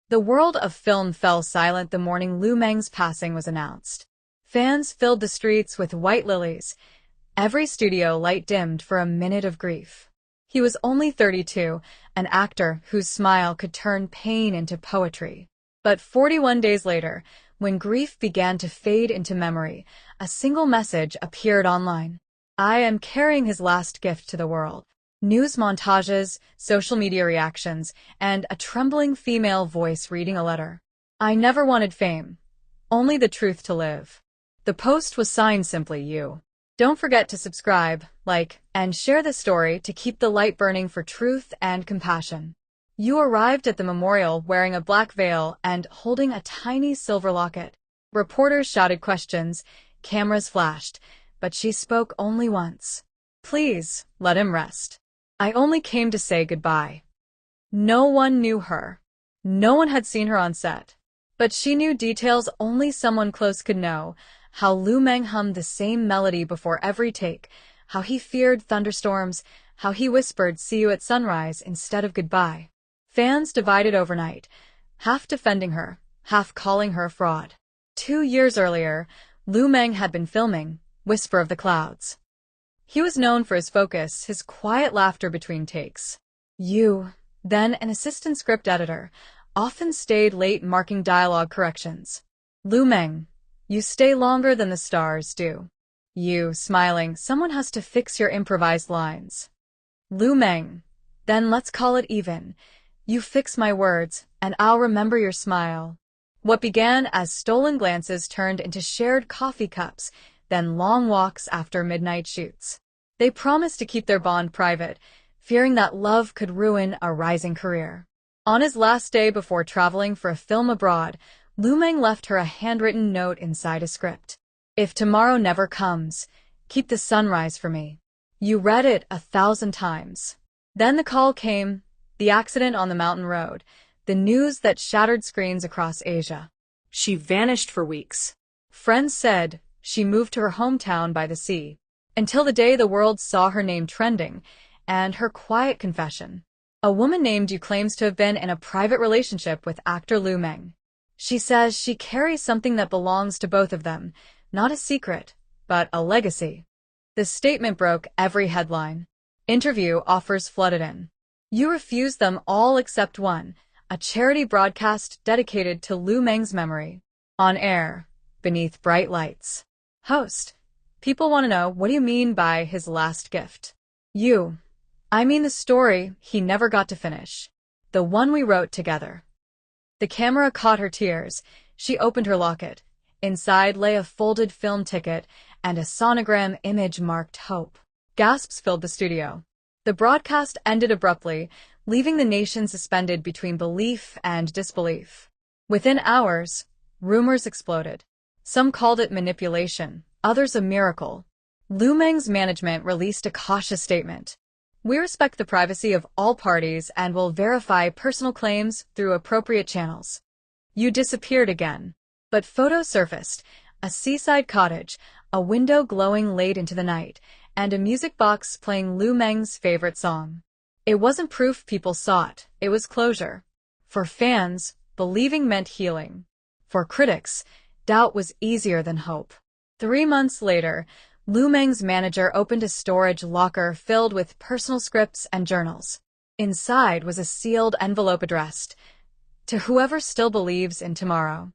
The world of film fell silent the morning Lu Meng's passing was announced. Fans filled the streets with white lilies. Every studio light dimmed for a minute of grief. He was only 32, an actor whose smile could turn pain into poetry. But 41 days later, when grief began to fade into memory, a single message appeared online. "I am carrying his last gift to the world." News montages, social media reactions, and a trembling female voice reading a letter. "I never wanted fame. Only the truth to live." The post was signed simply you. Don't forget to subscribe, like, and share this story to keep the light burning for truth and compassion. You arrived at the memorial wearing a black veil and holding a tiny silver locket. Reporters shouted questions, cameras flashed, but she spoke only once. "Please, let him rest. I only came to say goodbye." No one knew her. No one had seen her on set. But she knew details only someone close could know. How Lu Meng hummed the same melody before every take, how he feared thunderstorms, how he whispered "see you at sunrise" instead of goodbye. Fans divided overnight, half defending her, half calling her a fraud. 2 years earlier, Lu Meng had been filming Whisper of the Clouds. He was known for his focus, his quiet laughter between takes. You, then an assistant script editor, often stayed late marking dialogue corrections. "Lu Meng, you stay longer than the stars do." You, smiling, "Someone has to fix your improvised lines." "Lu Meng, then let's call it even. You fix my words, and I'll remember your smile." What began as stolen glances turned into shared coffee cups, then long walks after midnight shoots. They promised to keep their bond private, fearing that love could ruin a rising career. On his last day before traveling for a film abroad, Lu Meng left her a handwritten note inside a script. "If tomorrow never comes, keep the sunrise for me." You read it 1,000 times. Then the call came, the accident on the mountain road, the news that shattered screens across Asia. She vanished for weeks. Friends said she moved to her hometown by the sea, until the day the world saw her name trending, and her quiet confession. A woman named Yu claims to have been in a private relationship with actor Lu Meng. She says she carries something that belongs to both of them, not a secret, but a legacy. The statement broke every headline. Interview offers flooded in. You refused them all except one, a charity broadcast dedicated to Lu Meng's memory. On air, beneath bright lights. Host: "People want to know, what do you mean by his last gift?" You: "I mean the story he never got to finish. The one we wrote together." The camera caught her tears. She opened her locket. Inside lay a folded film ticket and a sonogram image marked hope. Gasps filled the studio. The broadcast ended abruptly, leaving the nation suspended between belief and disbelief. Within hours, rumors exploded. Some called it manipulation, others a miracle. Lu Meng's management released a cautious statement. "We respect the privacy of all parties and will verify personal claims through appropriate channels." You disappeared again. But photos surfaced: a seaside cottage, a window glowing late into the night, and a music box playing Lu Meng's favorite song. It wasn't proof people sought, it was closure. For fans, believing meant healing. For critics, doubt was easier than hope. 3 months later, Lu Meng's manager opened a storage locker filled with personal scripts and journals. Inside was a sealed envelope addressed, "To whoever still believes in tomorrow."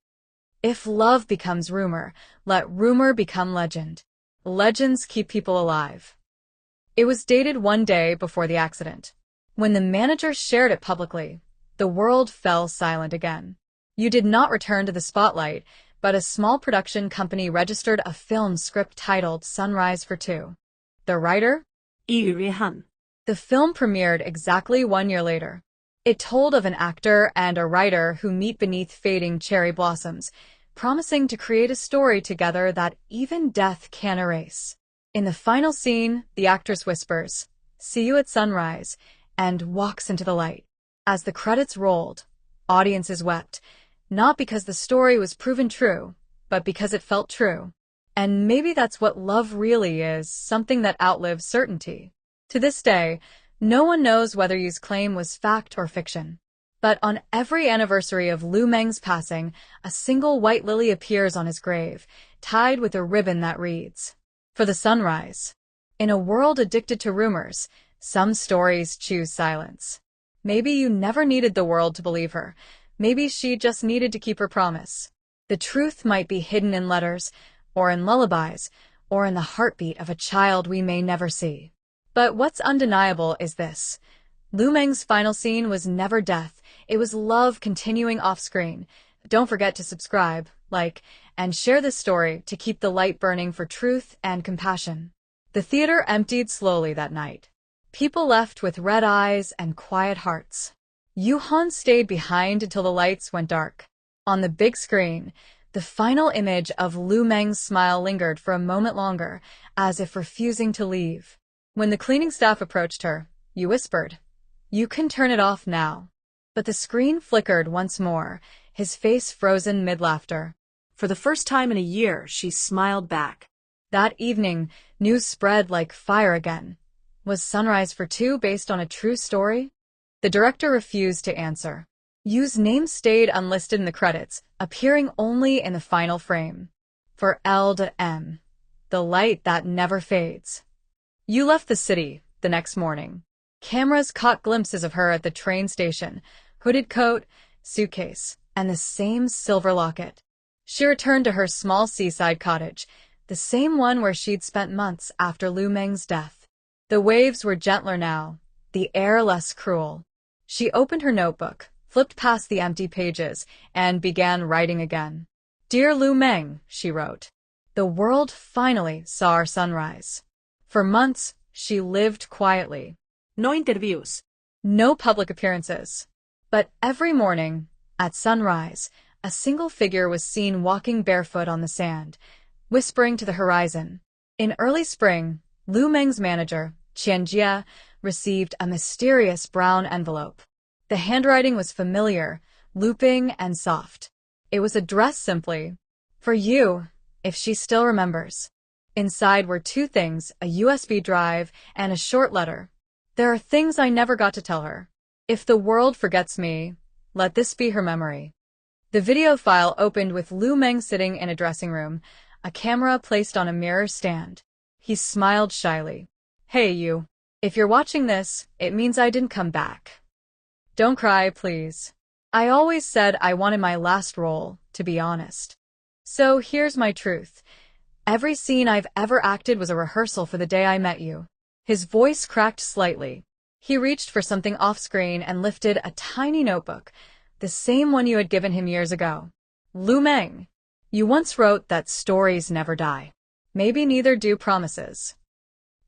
If love becomes rumor, let rumor become legend. Legends keep people alive. It was dated 1 day before the accident. When the manager shared it publicly, the world fell silent again. You did not return to the spotlight, but a small production company registered a film script titled Sunrise for Two. The writer? Yu Rihan. The film premiered exactly 1 year later. It told of an actor and a writer who meet beneath fading cherry blossoms, promising to create a story together that even death can erase. In the final scene, the actress whispers, "See you at sunrise," and walks into the light. As the credits rolled, audiences wept, not because the story was proven true, but because it felt true. And maybe that's what love really is, something that outlives certainty. To this day, no one knows whether Yu's claim was fact or fiction. But on every anniversary of Lu Meng's passing, a single white lily appears on his grave, tied with a ribbon that reads, "For the sunrise." In a world addicted to rumors, some stories choose silence. Maybe you never needed the world to believe her. Maybe she just needed to keep her promise. The truth might be hidden in letters, or in lullabies, or in the heartbeat of a child we may never see. But what's undeniable is this. Lu Meng's final scene was never death. It was love continuing off-screen. Don't forget to subscribe, like, and share this story to keep the light burning for truth and compassion. The theater emptied slowly that night. People left with red eyes and quiet hearts. Yuhan stayed behind until the lights went dark. On the big screen, the final image of Lu Meng's smile lingered for a moment longer, as if refusing to leave. When the cleaning staff approached her, Yu whispered, "You can turn it off now." But the screen flickered once more, his face frozen mid-laughter. For the first time in a year, she smiled back. That evening, news spread like fire again. Was Sunrise for Two based on a true story? The director refused to answer. Yu's name stayed unlisted in the credits, appearing only in the final frame. For L.M. The light that never fades. Yu left the city the next morning. Cameras caught glimpses of her at the train station, hooded coat, suitcase, and the same silver locket. She returned to her small seaside cottage, the same one where she'd spent months after Lu Meng's death. The waves were gentler now, the air less cruel. She opened her notebook, flipped past the empty pages, and began writing again. "Dear Lu Meng," she wrote, "the world finally saw our sunrise." For months, she lived quietly. No interviews. No public appearances. But every morning, at sunrise, a single figure was seen walking barefoot on the sand, whispering to the horizon. In early spring, Lu Meng's manager, Qian Jia, received a mysterious brown envelope. The handwriting was familiar, looping and soft. It was addressed simply, "For you, if she still remembers." Inside were two things, a USB drive and a short letter. "There are things I never got to tell her. If the world forgets me, let this be her memory." The video file opened with Lu Meng sitting in a dressing room, a camera placed on a mirror stand. He smiled shyly. "Hey, you. If you're watching this, it means I didn't come back. Don't cry, please. I always said I wanted my last role, to be honest. So here's my truth. Every scene I've ever acted was a rehearsal for the day I met you." His voice cracked slightly. He reached for something off-screen and lifted a tiny notebook, the same one you had given him years ago. "Lu Meng, you once wrote that stories never die. Maybe neither do promises."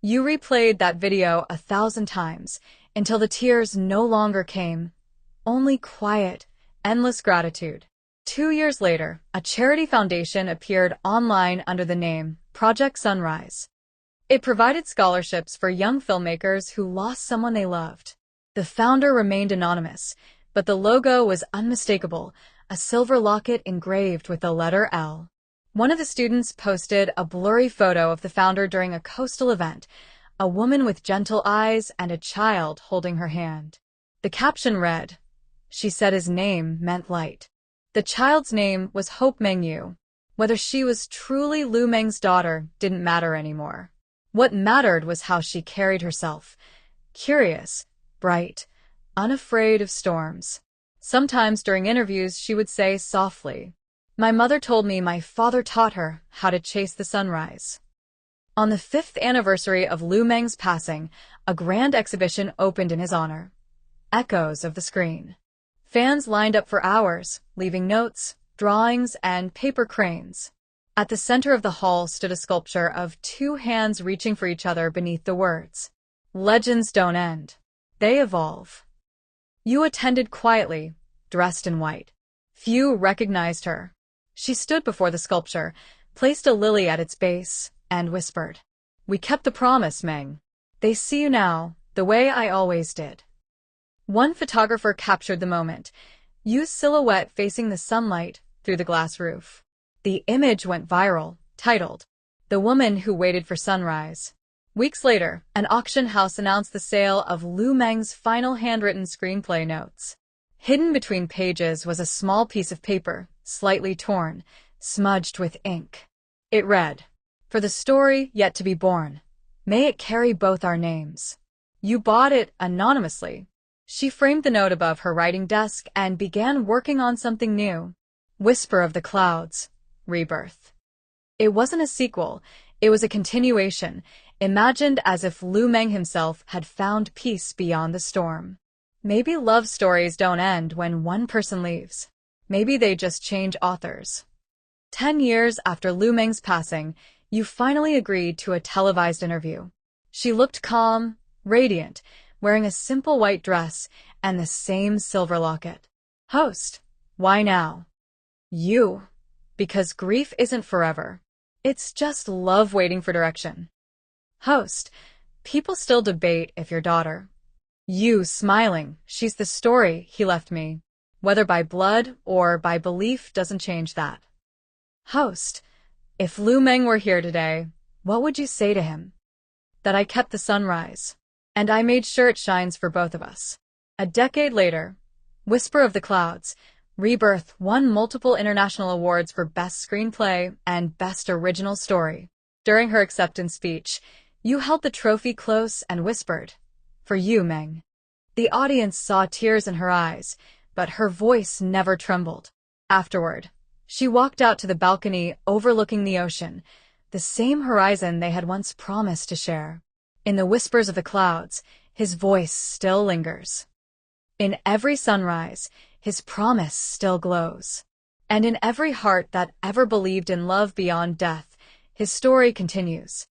You replayed that video 1,000 times, until the tears no longer came. Only quiet, endless gratitude. 2 years later, a charity foundation appeared online under the name Project Sunrise. It provided scholarships for young filmmakers who lost someone they loved. The founder remained anonymous, but the logo was unmistakable, a silver locket engraved with the letter L. One of the students posted a blurry photo of the founder during a coastal event, a woman with gentle eyes and a child holding her hand. The caption read, "She said his name meant light." The child's name was Hope Mengyu. Whether she was truly Lu Meng's daughter didn't matter anymore. What mattered was how she carried herself. Curious, bright, unafraid of storms. Sometimes during interviews she would say softly, "My mother told me my father taught her how to chase the sunrise." On the 5th anniversary of Lu Meng's passing, a grand exhibition opened in his honor. Echoes of the screen. Fans lined up for hours, leaving notes, drawings, and paper cranes. At the center of the hall stood a sculpture of two hands reaching for each other beneath the words, "Legends don't end. They evolve." Yu attended quietly, dressed in white. Few recognized her. She stood before the sculpture, placed a lily at its base, and whispered, "We kept the promise, Meng. They see you now, the way I always did." One photographer captured the moment, Yu's silhouette facing the sunlight through the glass roof. The image went viral, titled, "The Woman Who Waited for Sunrise." Weeks later, an auction house announced the sale of Lu Meng's final handwritten screenplay notes. Hidden between pages was a small piece of paper, slightly torn, smudged with ink. It read, "For the story yet to be born, may it carry both our names." You bought it anonymously. She framed the note above her writing desk and began working on something new. Whisper of the Clouds, Rebirth. It wasn't a sequel, it was a continuation, imagined as if Meng himself had found peace beyond the storm. Maybe love stories don't end when one person leaves. Maybe they just change authors. 10 years after Meng's passing, you finally agreed to a televised interview. She looked calm, radiant, wearing a simple white dress and the same silver locket. Host, why now? You. Because grief isn't forever. It's just love waiting for direction. Host, people still debate if your daughter. You, smiling, she's the story he left me. Whether by blood or by belief doesn't change that. Host, if Meng were here today, what would you say to him? That I kept the sunrise. And I made sure it shines for both of us. A decade later, Whisper of the Clouds, Rebirth won multiple international awards for Best Screenplay and Best Original Story. During her acceptance speech, you held the trophy close and whispered, "For you, Meng." The audience saw tears in her eyes, but her voice never trembled. Afterward, she walked out to the balcony overlooking the ocean, the same horizon they had once promised to share. In the whispers of the clouds, his voice still lingers. In every sunrise, his promise still glows. And in every heart that ever believed in love beyond death, his story continues.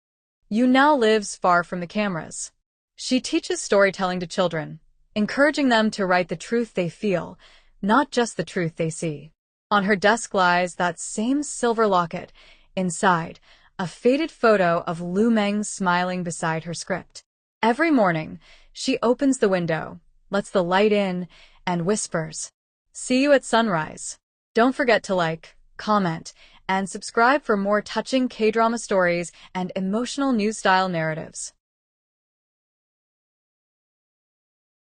You now lives far from the cameras. She teaches storytelling to children, encouraging them to write the truth they feel, not just the truth they see. On her desk lies that same silver locket. Inside, a faded photo of Meng smiling beside her script. Every morning, she opens the window, lets the light in, and whispers, "See you at sunrise." Don't forget to like, comment, and subscribe for more touching K-drama stories and emotional new-style narratives.